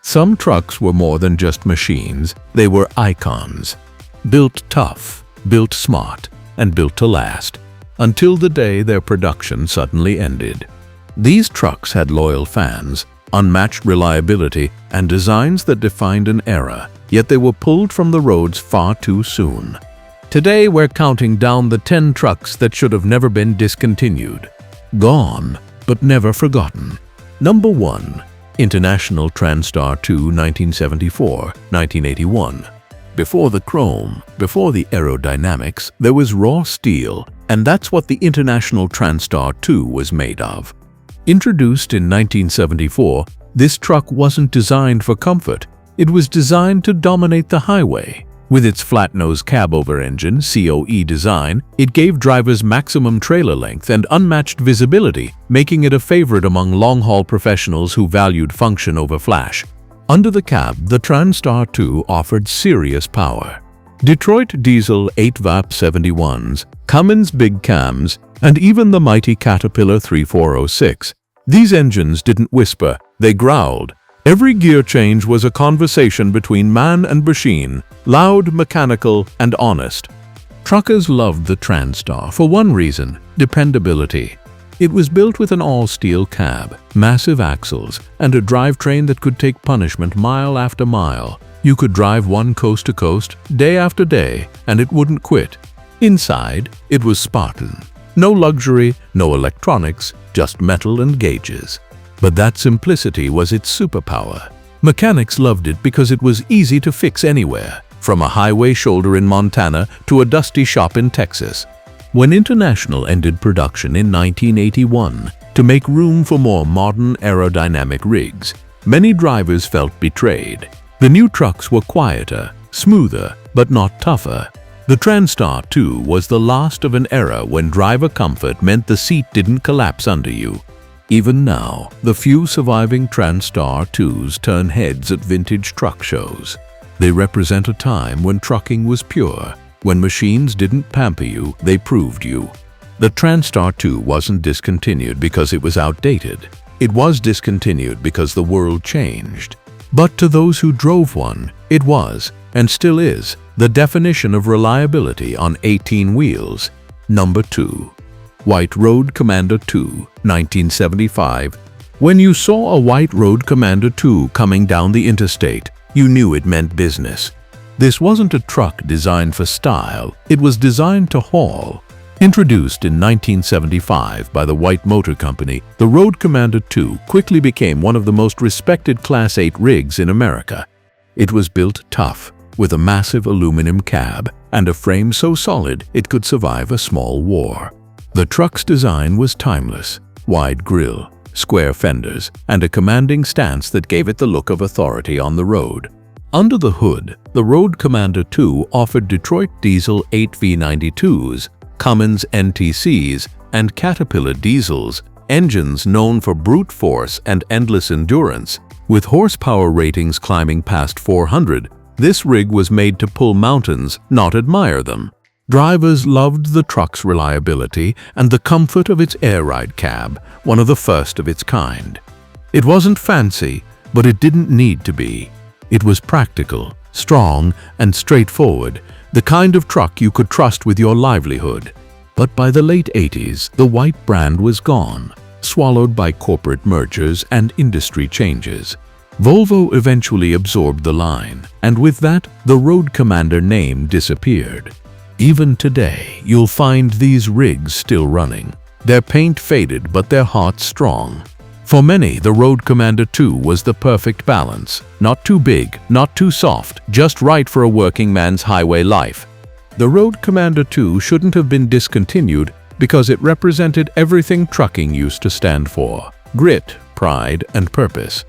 Some trucks were more than just machines, they were icons. Built tough, built smart, and built to last, until the day their production suddenly ended. These trucks had loyal fans, unmatched reliability, and designs that defined an era, yet they were pulled from the roads far too soon. Today we're counting down the 10 trucks that should have never been discontinued. Gone, but never forgotten. Number 1. International Transtar 2 1974-1981. Before the chrome, before the aerodynamics, there was raw steel, and that's what the International Transtar 2 was made of. Introduced in 1974, this truck wasn't designed for comfort, it was designed to dominate the highway. With its flat-nose cabover engine (COE) design, it gave drivers maximum trailer length and unmatched visibility, making it a favorite among long-haul professionals who valued function over flash. Under the cab, the Transtar 2 offered serious power. Detroit diesel 8-VAP 71s, Cummins big cams, and even the mighty Caterpillar 3406. These engines didn't whisper, they growled. Every gear change was a conversation between man and machine, loud, mechanical, and honest. Truckers loved the Transtar for one reason: dependability. It was built with an all-steel cab, massive axles, and a drivetrain that could take punishment mile after mile. You could drive one coast to coast, day after day, and it wouldn't quit. Inside, it was Spartan. No luxury, no electronics, just metal and gauges. But that simplicity was its superpower. Mechanics loved it because it was easy to fix anywhere, from a highway shoulder in Montana to a dusty shop in Texas. When International ended production in 1981 to make room for more modern aerodynamic rigs, many drivers felt betrayed. The new trucks were quieter, smoother, but not tougher. The Transtar 2 was the last of an era when driver comfort meant the seat didn't collapse under you. Even now, the few surviving Transtar 2s turn heads at vintage truck shows. They represent a time when trucking was pure. When machines didn't pamper you, they proved you. The Transtar 2 wasn't discontinued because it was outdated. It was discontinued because the world changed. But to those who drove one, it was, and still is, the definition of reliability on 18 wheels. Number 2. White Road Commander 2, 1975. When you saw a White Road Commander 2 coming down the interstate, you knew it meant business. This wasn't a truck designed for style, it was designed to haul. Introduced in 1975 by the White Motor Company, the Road Commander 2 quickly became one of the most respected Class 8 rigs in America. It was built tough, with a massive aluminum cab and a frame so solid it could survive a small war. The truck's design was timeless: wide grille, square fenders, and a commanding stance that gave it the look of authority on the road. Under the hood, the Road Commander 2 offered Detroit diesel 8V92s, Cummins NTCs, and Caterpillar diesels, engines known for brute force and endless endurance. With horsepower ratings climbing past 400, this rig was made to pull mountains, not admire them. Drivers loved the truck's reliability and the comfort of its air ride cab, one of the first of its kind. It wasn't fancy, but it didn't need to be. It was practical, strong, and straightforward, the kind of truck you could trust with your livelihood. But by the late 80s, the White brand was gone, swallowed by corporate mergers and industry changes. Volvo eventually absorbed the line, and with that, the Road Commander name disappeared. Even today, you'll find these rigs still running. Their paint faded, but their hearts strong. For many, the Road Commander 2 was the perfect balance. Not too big, not too soft, just right for a working man's highway life. The Road Commander 2 shouldn't have been discontinued because it represented everything trucking used to stand for: grit, pride, and purpose.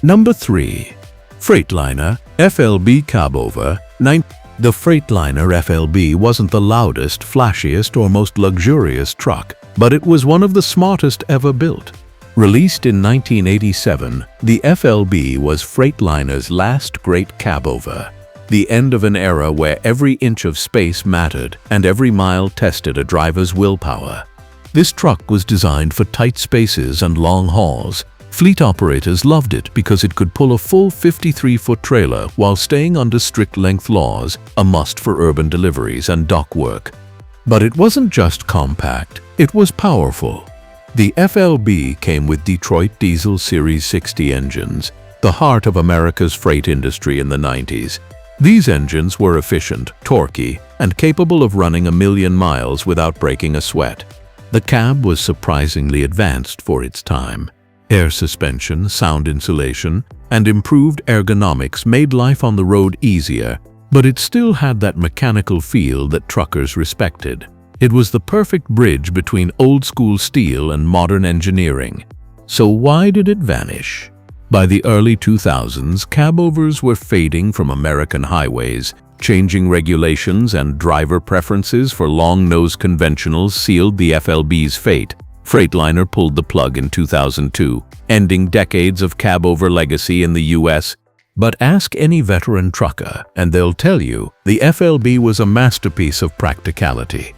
Number 3. Freightliner FLB cabover 9. The Freightliner FLB wasn't the loudest, flashiest, or most luxurious truck, but it was one of the smartest ever built. Released in 1987, the FLB was Freightliner's last great cabover, the end of an era where every inch of space mattered and every mile tested a driver's willpower. This truck was designed for tight spaces and long hauls, Fleet operators loved it because it could pull a full 53-foot trailer while staying under strict length laws, a must for urban deliveries and dock work. But it wasn't just compact, it was powerful. The FLB came with Detroit Diesel Series 60 engines, the heart of America's freight industry in the 90s. These engines were efficient, torquey, and capable of running 1,000,000 miles without breaking a sweat. The cab was surprisingly advanced for its time. Air suspension, sound insulation, and improved ergonomics made life on the road easier, but it still had that mechanical feel that truckers respected. It was the perfect bridge between old-school steel and modern engineering. So why did it vanish? By the early 2000s, cabovers were fading from American highways. Changing regulations and driver preferences for long-nosed conventionals sealed the FLB's fate. Freightliner pulled the plug in 2002, ending decades of cabover legacy in the US. But ask any veteran trucker, and they'll tell you the FLB was a masterpiece of practicality.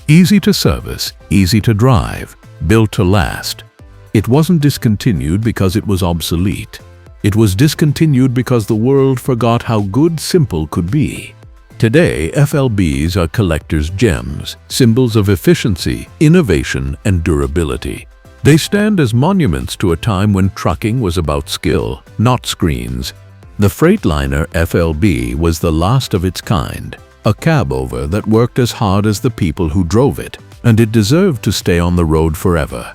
Easy to service, easy to drive, built to last. It wasn't discontinued because it was obsolete. It was discontinued because the world forgot how good simple could be. Today, FLBs are collector's gems, symbols of efficiency, innovation, and durability. They stand as monuments to a time when trucking was about skill, not screens. The Freightliner FLB was the last of its kind, a cabover that worked as hard as the people who drove it, and it deserved to stay on the road forever.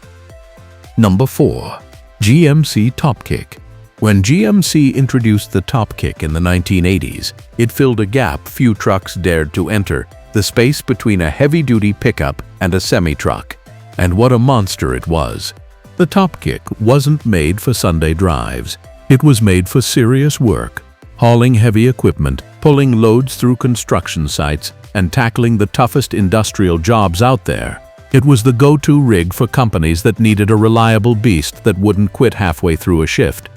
Number 4. GMC TopKick. When GMC introduced the TopKick in the 1980s, it filled a gap few trucks dared to enter, the space between a heavy-duty pickup and a semi-truck. And what a monster it was! The TopKick wasn't made for Sunday drives. It was made for serious work, hauling heavy equipment, pulling loads through construction sites, and tackling the toughest industrial jobs out there. It was the go-to rig for companies that needed a reliable beast that wouldn't quit halfway through a shift.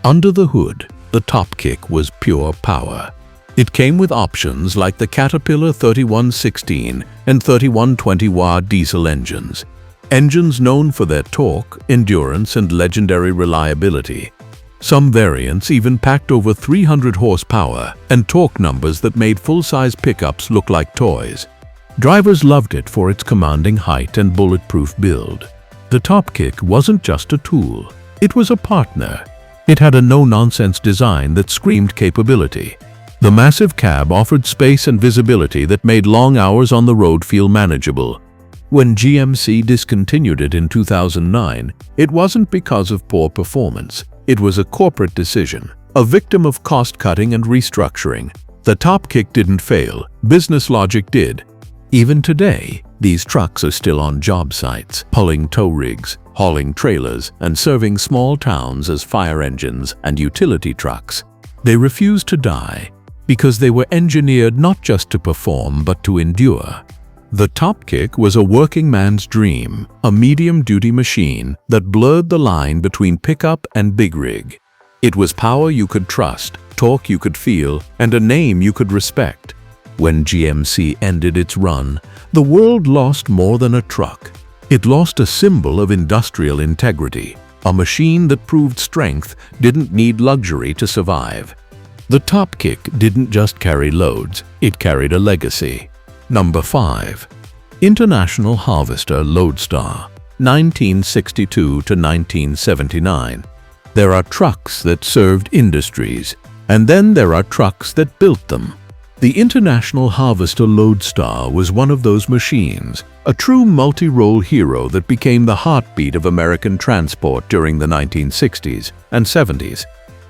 Under the hood, the TopKick was pure power. It came with options like the Caterpillar 3116 and 3120W diesel engines. Engines known for their torque, endurance, and legendary reliability. Some variants even packed over 300 horsepower and torque numbers that made full-size pickups look like toys. Drivers loved it for its commanding height and bulletproof build. The TopKick wasn't just a tool, it was a partner. It had a no-nonsense design that screamed capability. The massive cab offered space and visibility that made long hours on the road feel manageable. When GMC discontinued it in 2009, it wasn't because of poor performance. It was a corporate decision, a victim of cost-cutting and restructuring. The TopKick didn't fail, business logic did. Even today, these trucks are still on job sites, pulling tow rigs, hauling trailers, and serving small towns as fire engines and utility trucks. They refuse to die because they were engineered not just to perform but to endure. The TopKick was a working man's dream, a medium-duty machine that blurred the line between pickup and big rig. It was power you could trust, torque you could feel, and a name you could respect. When GMC ended its run, the world lost more than a truck. It lost a symbol of industrial integrity, a machine that proved strength didn't need luxury to survive. The TopKick didn't just carry loads, it carried a legacy. Number 5. International Harvester Loadstar, 1962 to 1979. There are trucks that served industries, and then there are trucks that built them. The International Harvester Loadstar was one of those machines, a true multi-role hero that became the heartbeat of American transport during the 1960s and 70s.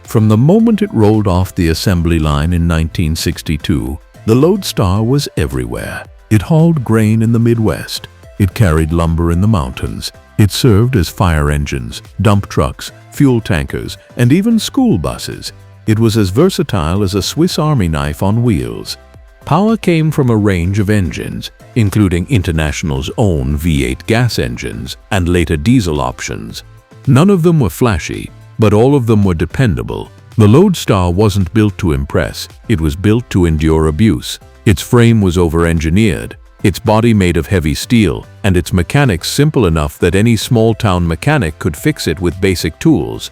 From the moment it rolled off the assembly line in 1962, the Loadstar was everywhere. It hauled grain in the Midwest. It carried lumber in the mountains. It served as fire engines, dump trucks, fuel tankers, and even school buses. It was as versatile as a Swiss Army knife on wheels. Power came from a range of engines, including International's own V8 gas engines and later diesel options. None of them were flashy, but all of them were dependable. The Loadstar wasn't built to impress, it was built to endure abuse. Its frame was over-engineered, its body made of heavy steel, and its mechanics simple enough that any small-town mechanic could fix it with basic tools.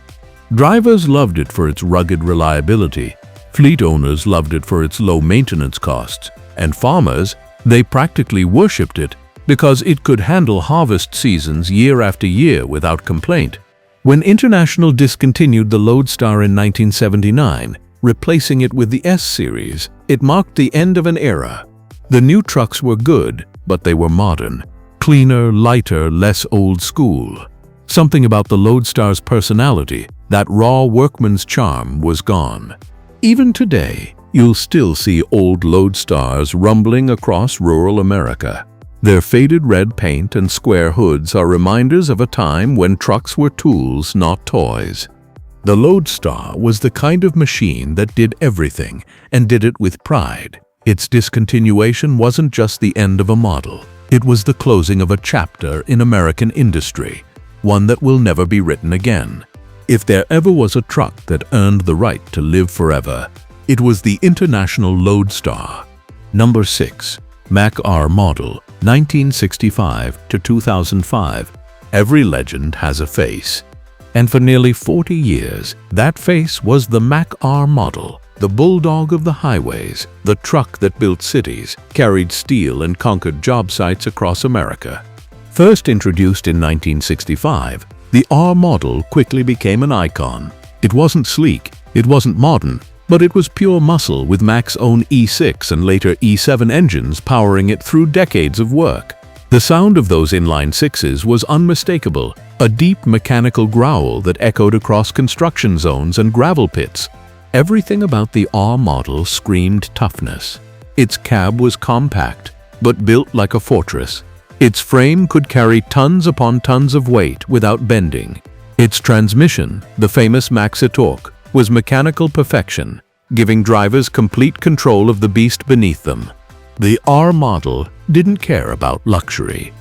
Drivers loved it for its rugged reliability, fleet owners loved it for its low maintenance costs, and farmers, they practically worshipped it because it could handle harvest seasons year after year without complaint. When International discontinued the Loadstar in 1979, replacing it with the S-Series, it marked the end of an era. The new trucks were good, but they were modern, cleaner, lighter, less old school. Something about the Loadstar's personality, that raw workman's charm, was gone. Even today, you'll still see old Loadstars rumbling across rural America. Their faded red paint and square hoods are reminders of a time when trucks were tools, not toys. The Loadstar was the kind of machine that did everything and did it with pride. Its discontinuation wasn't just the end of a model. It was the closing of a chapter in American industry, one that will never be written again. If there ever was a truck that earned the right to live forever, it was the International Loadstar. Number 6. Mack R model, 1965 to 2005. Every legend has a face. And for nearly 40 years, that face was the Mack R model, the bulldog of the highways, the truck that built cities, carried steel and conquered job sites across America. First introduced in 1965, the R model quickly became an icon. It wasn't sleek, it wasn't modern, but it was pure muscle with Mack's own E6 and later E7 engines powering it through decades of work. The sound of those inline sixes was unmistakable, a deep mechanical growl that echoed across construction zones and gravel pits. Everything about the R model screamed toughness. Its cab was compact, but built like a fortress. Its frame could carry tons upon tons of weight without bending. Its transmission, the famous Mack-a-Torque, was mechanical perfection, giving drivers complete control of the beast beneath them. The R model didn't care about luxury.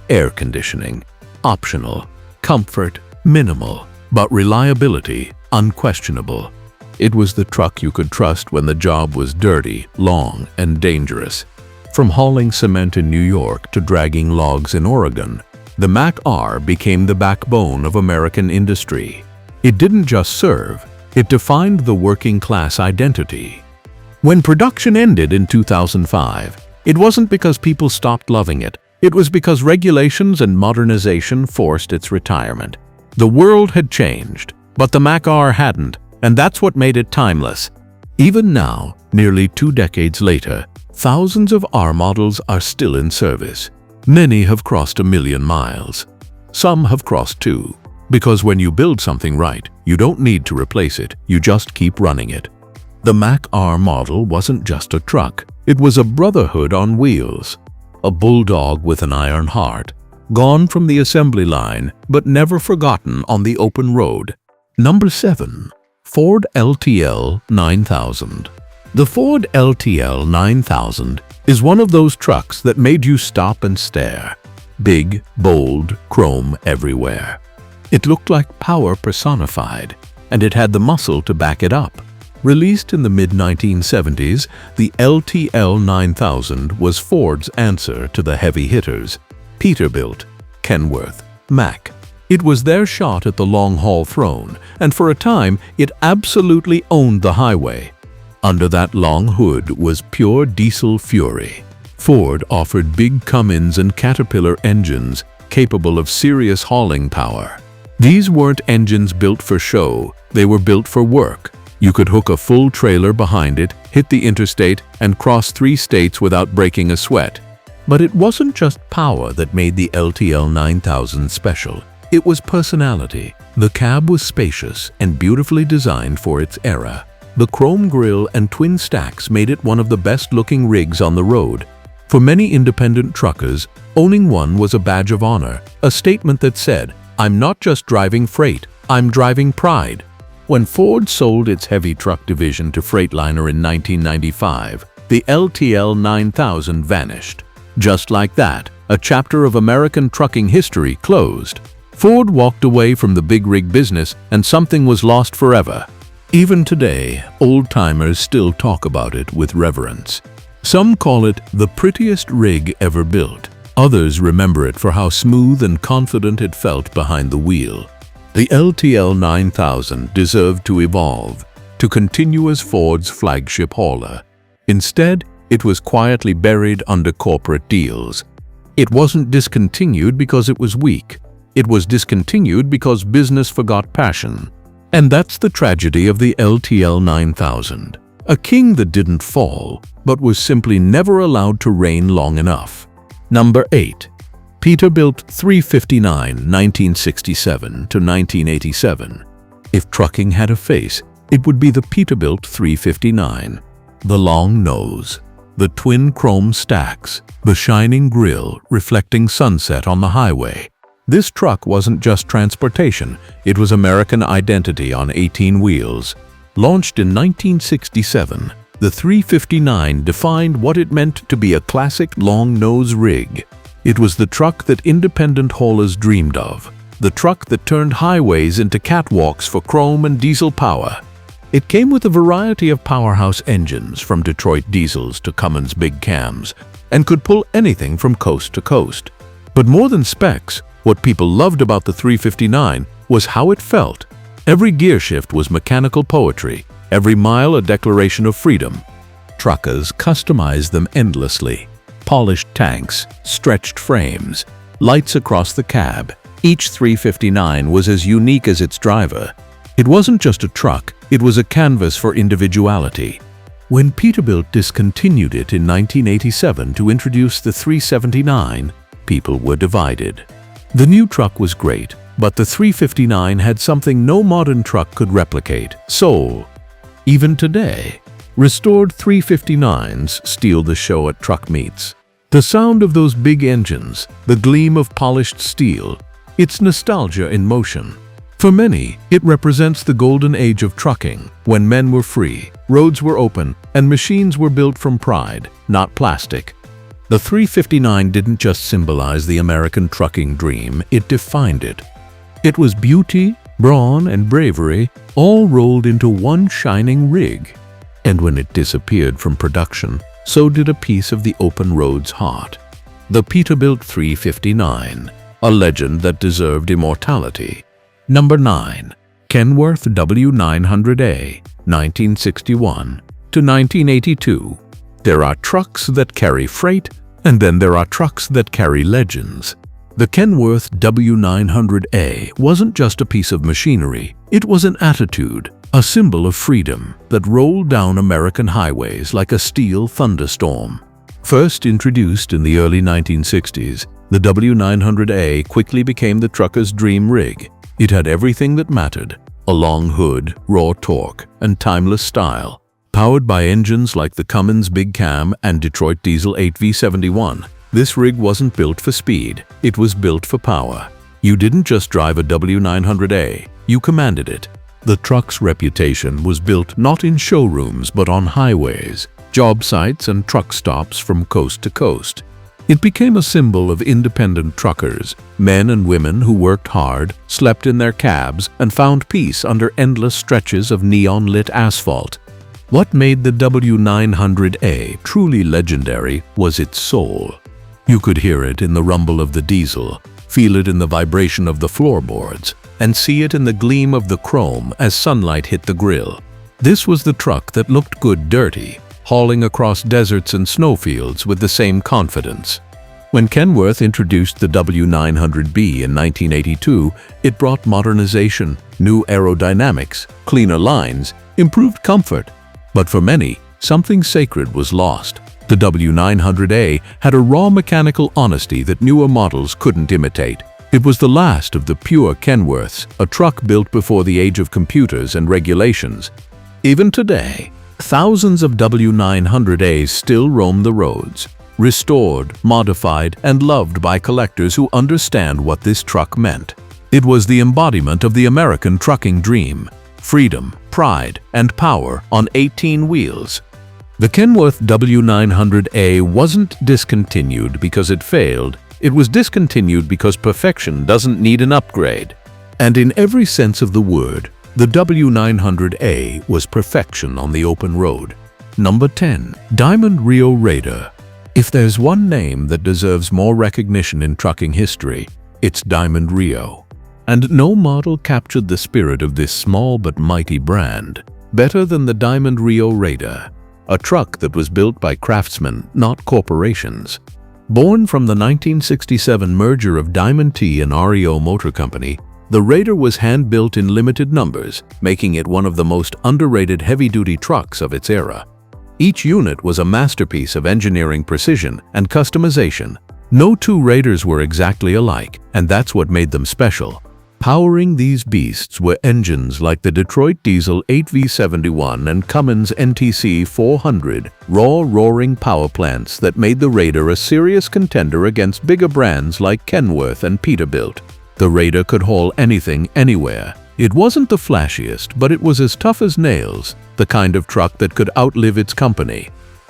Air conditioning, optional. Comfort, minimal. But reliability, unquestionable. It was the truck you could trust when the job was dirty, long, and dangerous. From hauling cement in New York to dragging logs in Oregon, the Mack R became the backbone of American industry. It didn't just serve, it defined the working class identity. When production ended in 2005, it wasn't because people stopped loving it. It was because regulations and modernization forced its retirement. The world had changed, but the Mack R hadn't, and that's what made it timeless. Even now, nearly 2 decades later, thousands of R models are still in service. Many have crossed 1 million miles. Some have crossed 2. Because when you build something right, you don't need to replace it, you just keep running it. The Mack R model wasn't just a truck, it was a brotherhood on wheels. A bulldog with an iron heart, gone from the assembly line but never forgotten on the open road. Number 7. Ford LTL 9000. The Ford LTL 9000 is one of those trucks that made you stop and stare. Big, bold, chrome everywhere. It looked like power personified, and it had the muscle to back it up. Released in the mid-1970s, the LTL 9000 was Ford's answer to the heavy hitters, Peterbilt, Kenworth, Mack. It was their shot at the long-haul throne, and for a time, it absolutely owned the highway. Under that long hood was pure diesel fury. Ford offered big Cummins and Caterpillar engines capable of serious hauling power. These weren't engines built for show, they were built for work. You could hook a full trailer behind it, hit the interstate, and cross 3 states without breaking a sweat. But it wasn't just power that made the LTL 9000 special. It was personality. The cab was spacious and beautifully designed for its era. The chrome grille and twin stacks made it one of the best-looking rigs on the road. For many independent truckers, owning one was a badge of honor, a statement that said, "I'm not just driving freight, I'm driving pride." When Ford sold its heavy truck division to Freightliner in 1995, the LTL 9000 vanished. Just like that, a chapter of American trucking history closed. Ford walked away from the big rig business and something was lost forever. Even today, old-timers still talk about it with reverence. Some call it the prettiest rig ever built. Others remember it for how smooth and confident it felt behind the wheel. The LTL 9000 deserved to evolve, to continue as Ford's flagship hauler. Instead, it was quietly buried under corporate deals. It wasn't discontinued because it was weak. It was discontinued because business forgot passion. And that's the tragedy of the LTL 9000. A king that didn't fall, but was simply never allowed to reign long enough. Number 8. Peterbilt 359, 1967 to 1987. If trucking had a face, it would be the Peterbilt 359. The long nose, the twin chrome stacks, the shining grille reflecting sunset on the highway. This truck wasn't just transportation, it was American identity on 18 wheels. Launched in 1967, the 359 defined what it meant to be a classic long-nose rig. It was the truck that independent haulers dreamed of, the truck that turned highways into catwalks for chrome and diesel power. It came with a variety of powerhouse engines, from Detroit diesels to Cummins big cams, and could pull anything from coast to coast. But more than specs, what people loved about the 359 was how it felt. Every gear shift was mechanical poetry, every mile a declaration of freedom. Truckers customized them endlessly. Polished tanks, stretched frames, lights across the cab. Each 359 was as unique as its driver. It wasn't just a truck, it was a canvas for individuality. When Peterbilt discontinued it in 1987 to introduce the 379, people were divided. The new truck was great, but the 359 had something no modern truck could replicate: soul. Even today, restored 359s steal the show at truck meets. The sound of those big engines, the gleam of polished steel, it's nostalgia in motion. For many, it represents the golden age of trucking, when men were free, roads were open, and machines were built from pride, not plastic. The 359 didn't just symbolize the American trucking dream, it defined it. It was beauty, brawn, and bravery, all rolled into one shining rig. And when it disappeared from production, so did a piece of the open road's heart. The Peterbilt 359, a legend that deserved immortality. Number 9. Kenworth W900A, 1961 to 1982. There are trucks that carry freight, and then there are trucks that carry legends. The Kenworth W900A wasn't just a piece of machinery, it was an attitude, a symbol of freedom that rolled down American highways like a steel thunderstorm. First introduced in the early 1960s, the W900A quickly became the trucker's dream rig. It had everything that mattered: a long hood, raw torque, and timeless style. Powered by engines like the Cummins Big Cam and Detroit Diesel 8V71, this rig wasn't built for speed, it was built for power. You didn't just drive a W900A, you commanded it. The truck's reputation was built not in showrooms but on highways, job sites, and truck stops from coast to coast. It became a symbol of independent truckers, men and women who worked hard, slept in their cabs, and found peace under endless stretches of neon-lit asphalt. What made the W900A truly legendary was its soul. You could hear it in the rumble of the diesel, feel it in the vibration of the floorboards, and see it in the gleam of the chrome as sunlight hit the grille. This was the truck that looked good dirty, hauling across deserts and snowfields with the same confidence. When Kenworth introduced the W900B in 1982, it brought modernization, new aerodynamics, cleaner lines, improved comfort. But for many, something sacred was lost. The W900A had a raw mechanical honesty that newer models couldn't imitate. It was the last of the pure Kenworths, a truck built before the age of computers and regulations. Even today, thousands of W900As still roam the roads, restored, modified, and loved by collectors who understand what this truck meant. It was the embodiment of the American trucking dream: freedom, pride, and power on 18 wheels. The Kenworth W900A wasn't discontinued because it failed, it was discontinued because perfection doesn't need an upgrade. And in every sense of the word, the W900A was perfection on the open road. Number 10. Diamond Rio Raider. If there's one name that deserves more recognition in trucking history, it's Diamond Rio. And no model captured the spirit of this small but mighty brand better than the Diamond Rio Raider, a truck that was built by craftsmen, not corporations. Born from the 1967 merger of Diamond T and REO Motor Company, the Raider was hand-built in limited numbers, making it one of the most underrated heavy-duty trucks of its era. Each unit was a masterpiece of engineering precision and customization. No two Raiders were exactly alike, and that's what made them special. Powering these beasts were engines like the Detroit Diesel 8V71 and Cummins NTC 400, raw, roaring power plants that made the Raider a serious contender against bigger brands like Kenworth and Peterbilt. The Raider could haul anything, anywhere. It wasn't the flashiest, but it was as tough as nails, the kind of truck that could outlive its company.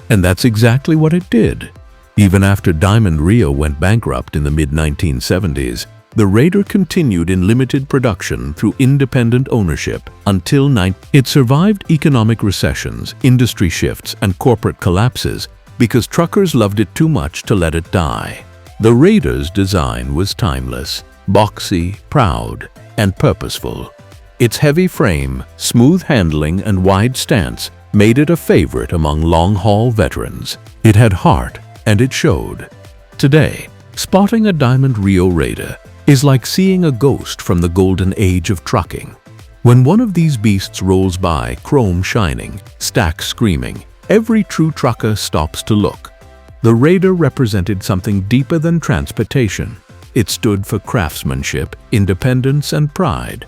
And that's exactly what it did. Even after Diamond Rio went bankrupt in the mid-1970s, the Raider continued in limited production through independent ownership until it survived economic recessions, industry shifts, and corporate collapses because truckers loved it too much to let it die. The Raider's design was timeless, boxy, proud, and purposeful. Its heavy frame, smooth handling, and wide stance made it a favorite among long-haul veterans. It had heart, and it showed. Today, spotting a Diamond Rio Raider is like seeing a ghost from the golden age of trucking. When one of these beasts rolls by, chrome shining, stacks screaming, every true trucker stops to look. The Raider represented something deeper than transportation. It stood for craftsmanship, independence, and pride.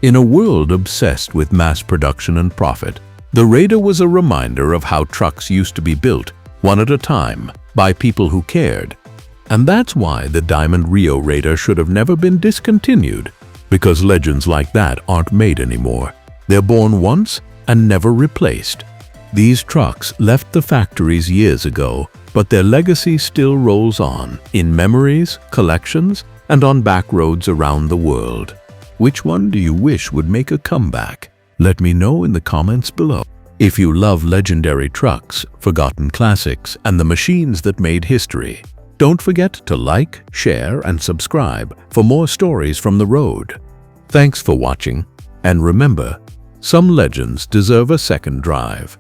In a world obsessed with mass production and profit, the Raider was a reminder of how trucks used to be built, one at a time, by people who cared. And that's why the Diamond Rio Raider should have never been discontinued, because legends like that aren't made anymore. They're born once and never replaced. These trucks left the factories years ago, but their legacy still rolls on in memories, collections, and on back roads around the world. Which one do you wish would make a comeback? Let me know in the comments below. If you love legendary trucks, forgotten classics, and the machines that made history, don't forget to like, share, and subscribe for more stories from the road. Thanks for watching, and remember, some legends deserve a second drive.